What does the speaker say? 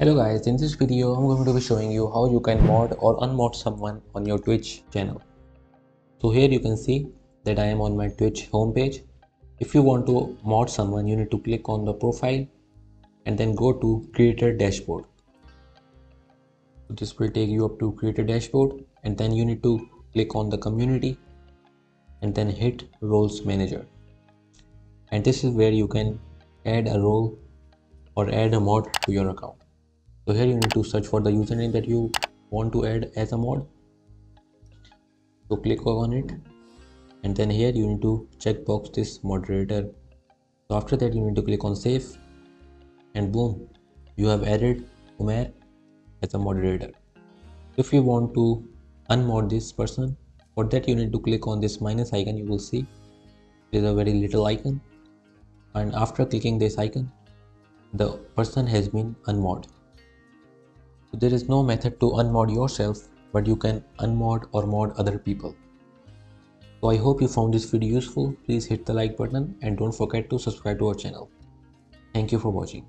Hello guys, in this video I'm going to be showing you how you can mod or unmod someone on your Twitch channel. So here you can see that I am on my Twitch homepage. If you want to mod someone, you need to click on the profile and then go to creator dashboard. So this will take you up to creator dashboard, and then you need to click on the community and then hit roles manager. And this is where you can add a role or add a mod to your account. So here you need to search for the username that you want to add as a mod. So click on it, and then here you need to checkbox this moderator. So after that you need to click on save, and boom, you have added Umair as a moderator. If you want to unmod this person, for that you need to click on this minus icon. You will see there is a very little icon, and after clicking this icon, the person has been unmod. So there is no method to unmod yourself, but you can unmod or mod other people. So I hope you found this video useful. Please hit the like button and don't forget to subscribe to our channel. Thank you for watching.